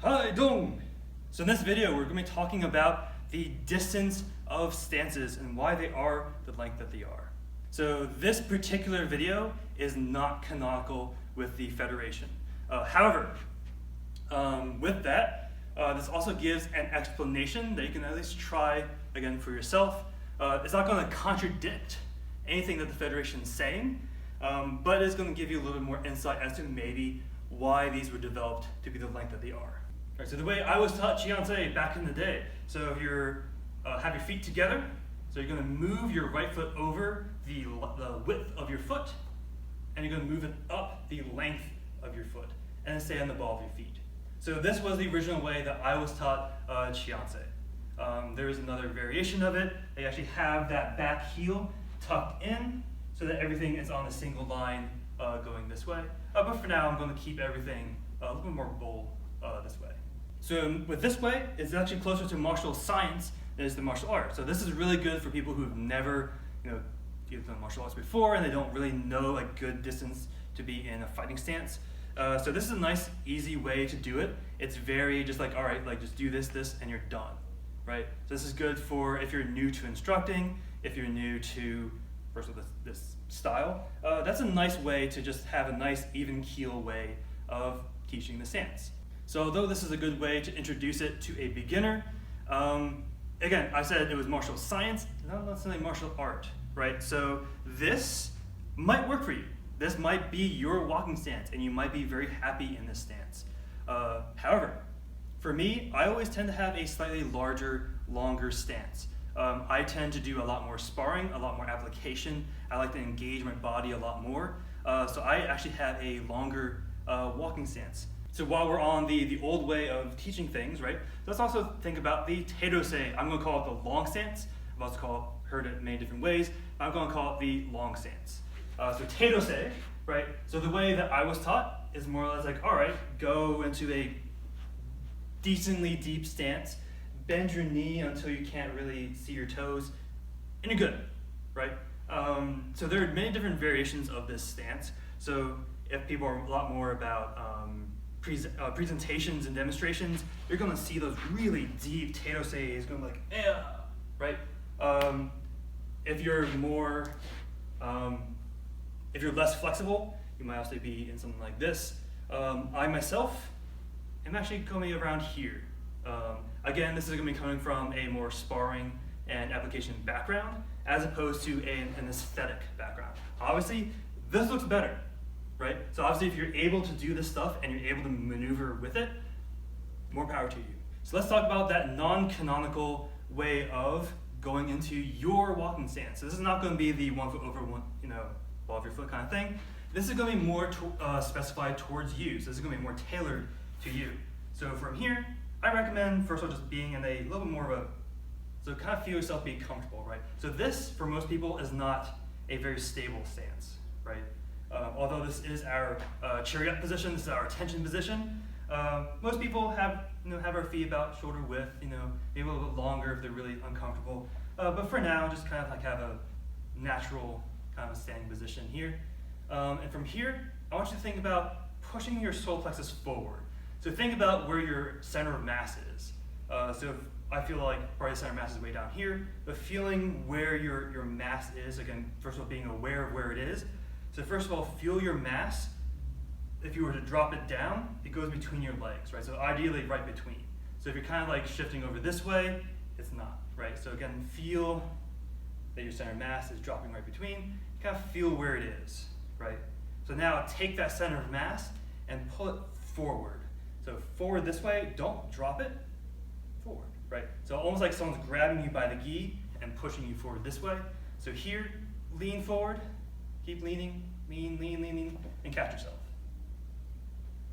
Haidong! So in this video, we're going to be talking about the distance of stances and why they are the length that they are. So this particular video is not canonical with the Federation. However, with that, this also gives an explanation that you can at least try again for yourself. It's not going to contradict anything that the Federation is saying, but it's going to give you a little bit more insight as to maybe why these were developed to be the length that they are. Right, so the way I was taught Chianse back in the day, so if you're have your feet together, so you're going to move your right foot over the width of your foot, and you're going to move it up the length of your foot, and stay on the ball of your feet. So this was the original way that I was taught Chianse. There is another variation of it. They actually have that back heel tucked in so that everything is on a single line going this way. But for now, I'm going to keep everything a little bit more bold this way. So with this way, it's actually closer to martial science than it is to martial art. So this is really good for people who've never, either done martial arts before and they don't really know a good distance to be in a fighting stance. So this is a nice, easy way to do it. It's very just like, all right, like just do this, and you're done, right? So this is good for if you're new to instructing, if you're new to, first of all, this style. That's a nice way to just have a nice, even keel way of teaching the stance. So although this is a good way to introduce it to a beginner, again, I said it was martial science, not necessarily martial art, right? So this might work for you. This might be your walking stance, and you might be very happy in this stance. However, for me, I always tend to have a slightly larger, longer stance. I tend to do a lot more sparring, a lot more application. I like to engage my body a lot more. So I actually have a longer walking stance. So while we're on the old way of teaching things, right, let's also think about the teidose. I'm going to call it the long stance. I've also heard it many different ways. I'm going to call it the long stance. So teidose, right, so the way that I was taught is more or less like, all right, go into a decently deep stance, bend your knee until you can't really see your toes, and you're good, right? So there are many different variations of this stance. So if people are a lot more about presentations and demonstrations, you're going to see those really deep teidoses going like, right? If you're more, if you're less flexible, you might also be in something like this. I myself am actually coming around here. Again, this is going to be coming from a more sparring and application background as opposed to an aesthetic background. Obviously, this looks better, right? So obviously, if you're able to do this stuff and you're able to maneuver with it, more power to you. So let's talk about that non-canonical way of going into your walking stance. So this is not going to be the 1 foot over one, ball of your foot kind of thing. This is going to be more specified towards you. So this is going to be more tailored to you. So from here, I recommend first of all just being in a little bit more of a, so kind of feel yourself be comfortable, right? So this, for most people, is not a very stable stance, right? Although this is our chariot position, this is our tension position. Most people have have our feet about shoulder width, maybe a little bit longer if they're really uncomfortable. But for now, just kind of like have a natural kind of standing position here. And from here, I want you to think about pushing your solar plexus forward. So think about where your center of mass is. So if I feel like probably the center of mass is way down here, but feeling where your mass is, again, first of all, being aware of where it is. So first of all, feel your mass. If you were to drop it down, it goes between your legs, right? So ideally right between. So if you're kind of like shifting over this way, it's not, right? So again, feel that your center of mass is dropping right between. Kind of feel where it is, right? So now take that center of mass and pull it forward. So forward this way, don't drop it, forward, right? So almost like someone's grabbing you by the gi and pushing you forward this way. So here, lean forward, keep leaning, lean, and catch yourself.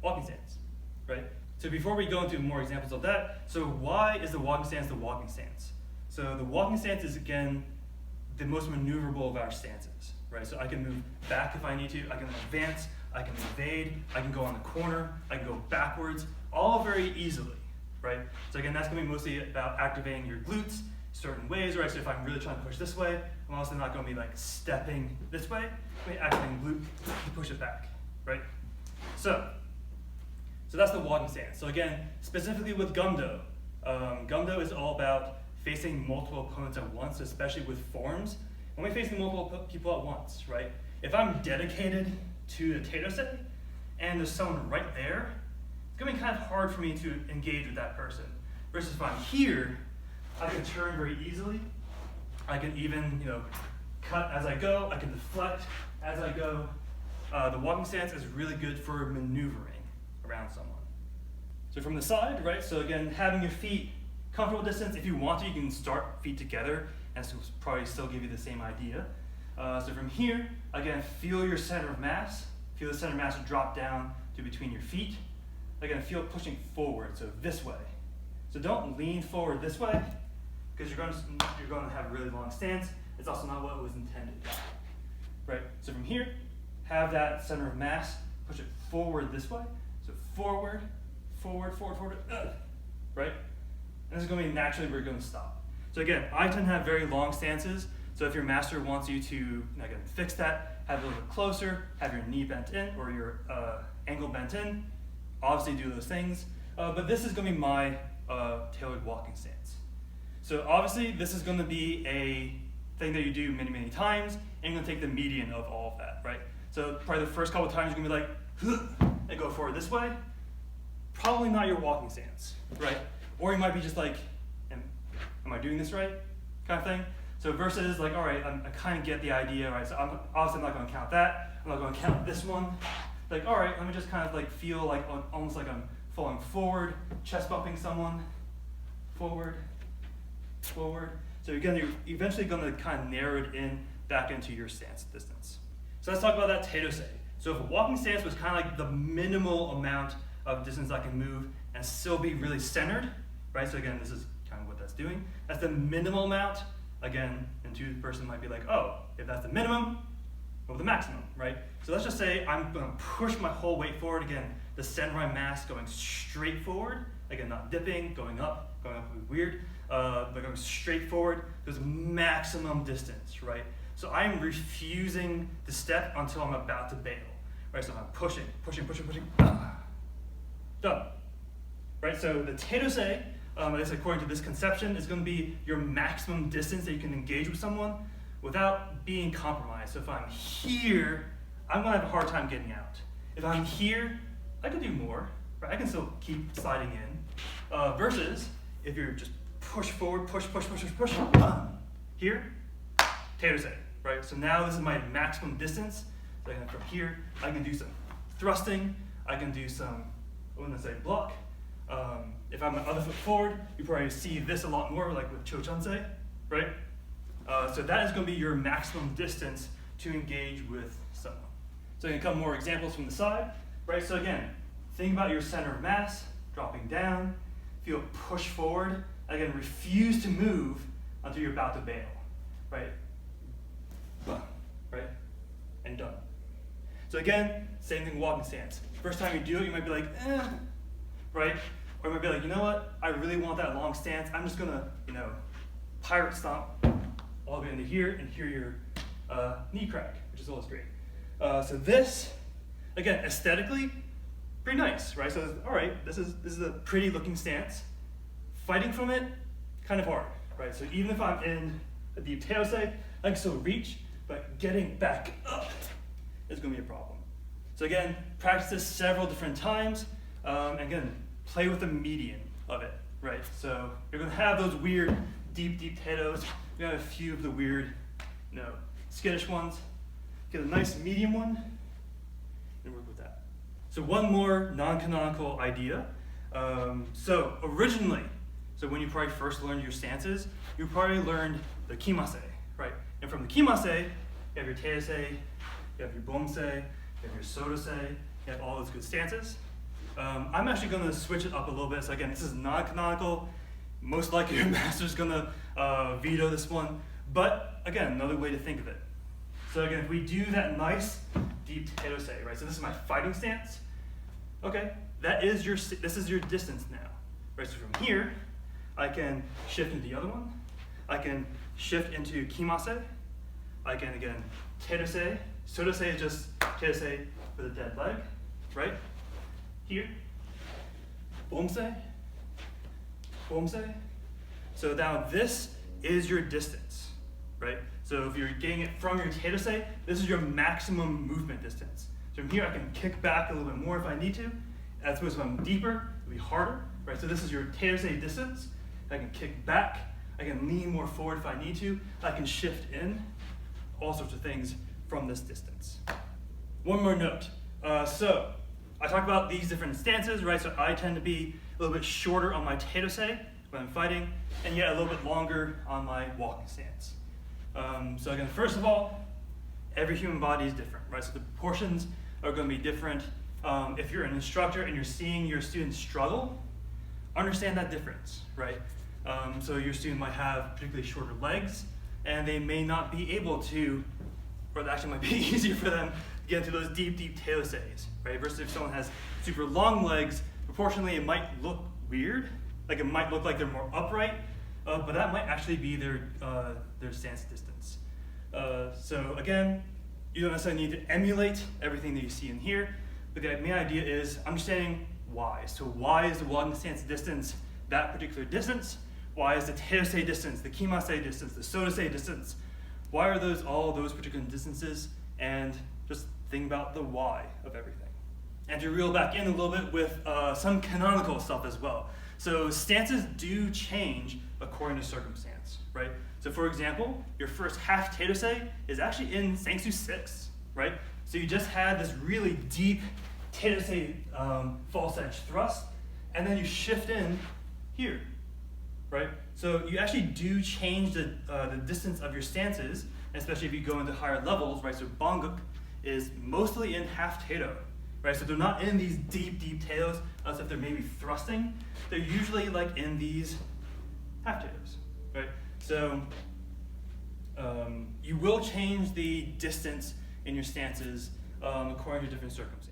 Walking stance, right? So before we go into more examples of that, so why is the walking stance the walking stance? So the walking stance is, again, the most maneuverable of our stances, right? So I can move back if I need to, I can advance, I can evade, I can go on the corner, I can go backwards, all very easily, right? So again, that's gonna be mostly about activating your glutes certain ways, right? So if I'm really trying to push this way, I'm also not gonna be like stepping this way, I'm activating glute to push it back, right? So So that's the walking stance. So again, specifically with Gumdo, Gumdo is all about facing multiple opponents at once, especially with forms. When we're facing multiple people at once, right? If I'm dedicated to the teirose and there's someone right there, it's gonna be kind of hard for me to engage with that person. Versus if I'm here, I can turn very easily. I can even, cut as I go. I can deflect as I go. The walking stance is really good for maneuvering around someone. So from the side, right? So again, having your feet comfortable distance. If you want to, you can start feet together, and so probably still give you the same idea. So from here, again, feel your center of mass. Feel the center of mass drop down to between your feet. Again, feel pushing forward, so this way. So don't lean forward this way, because you're going to have a really long stance. It's also not what was intended, right? So from here, have that center of mass, push it forward this way. So forward, forward, forward, forward, right? And this is going to be naturally where you're going to stop. So again, I tend to have very long stances. So if your master wants you to, again, fix that, have it a little bit closer, have your knee bent in or your ankle bent in, obviously do those things. But this is going to be my tailored walking stance. So obviously this is going to be a thing that you do many, many times, and you're going to take the median of all of that, right? So probably the first couple of times you're going to be like, and go forward this way. Probably not your walking stance, right? Or you might be just like, am I doing this right? Kind of thing. So versus like, all right, I kind of get the idea, right? So obviously I'm not going to count that. I'm not going to count this one. Like, all right, let me just kind of like feel like almost like I'm falling forward, chest bumping someone, forward, forward. So again, you're eventually going to kind of narrow it in back into your stance distance. So let's talk about that teirose. So if a walking stance was kind of like the minimal amount of distance I can move and still be really centered, right? So again, this is kind of what that's doing. That's the minimal amount. Again, and the person might be like, oh, if that's the minimum, what the maximum, right? So let's just say I'm going to push my whole weight forward. Again, the center of my mass going straight forward. Again, not dipping, going up would be weird, but going straight forward. There's maximum distance, right? So I'm refusing to step until I'm about to bail, right? So I'm pushing, done, right? So the teirose, at least according to this conception, is going to be your maximum distance that you can engage with someone without being compromised. So if I'm here, I'm going to have a hard time getting out. If I'm here, I can do more, right? I can still keep sliding in. Versus if you're just push forward, push, here, teirose, right? So now this is my maximum distance. So from here, I can do some thrusting. I can do some, block. If I'm my other foot forward, you probably see this a lot more, like with chochansei, right? So that is going to be your maximum distance to engage with someone. So a couple more examples from the side, right? So again, think about your center of mass, dropping down, feel push forward. Again, refuse to move until you're about to bail, right? Right? And done. So again, same thing, walking stance. First time you do it, you might be like, right? Or you might be like, you know what? I really want that long stance. I'm just gonna, pirate stomp all the way into here and hear your knee crack, which is always great. So this, again, aesthetically, pretty nice, right? So all right, this is a pretty looking stance. Fighting from it, kind of hard, right? So even if I'm in a deep teirose, I can still reach, but getting back up is going to be a problem. So again, practice this several different times. And again, play with the median of it, right? So you're going to have those weird deep teiros. You're going to have a few of the weird, skittish ones. Get a nice medium one and work with that. So one more non-canonical idea. So originally, when you probably first learned your stances, you probably learned the kimase, right? And from the kimase, you have your teirose, you have your bomse, you have your sodose, you have all those good stances. I'm actually going to switch it up a little bit. So again, this is non-canonical. Most likely your master's going to veto this one. But again, another way to think of it. So again, if we do that nice deep teirose, right? So this is my fighting stance. Okay, this is your distance now, right? So from here, I can shift into the other one. I can shift into kimase. I can again teirose. Sodose is just teirose for the dead leg, right? Here, Bomse, bomse. So now this is your distance, right? So if you're getting it from your teirose, this is your maximum movement distance. So from here, I can kick back a little bit more if I need to. As opposed to if I'm deeper, it'll be harder, right? So this is your teirose distance. I can kick back. I can lean more forward if I need to. I can shift in, all sorts of things from this distance. One more note. So I talked about these different stances, right? So I tend to be a little bit shorter on my teirose when I'm fighting, and yet a little bit longer on my walking stance. So again, first of all, every human body is different, right? So the proportions are going to be different. If you're an instructor and you're seeing your students struggle, understand that difference, right? So your student might have particularly shorter legs, and they may not be able to, or it actually might be easier for them to get into those deep, deep teiroses, right? Versus if someone has super long legs, proportionally it might look weird, like it might look like they're more upright, but that might actually be their stance distance. So again, you don't necessarily need to emulate everything that you see in here, but the main idea is understanding why. So why is the walking stance distance that particular distance? Why is the teirose distance, the kimase distance, the sodose distance? Why are those all those particular distances? And just think about the why of everything. And to reel back in a little bit with some canonical stuff as well. So stances do change according to circumstance, right? So for example, your first half teirose is actually in Sangsu 6, right? So you just had this really deep teirose false edge thrust, and then you shift in here, right? So you actually do change the distance of your stances, especially if you go into higher levels, right? So banguk is mostly in half teiro, right? So they're not in these deep, deep teiros, as if they're maybe thrusting. They're usually like in these half teiros, right? So you will change the distance in your stances according to different circumstances.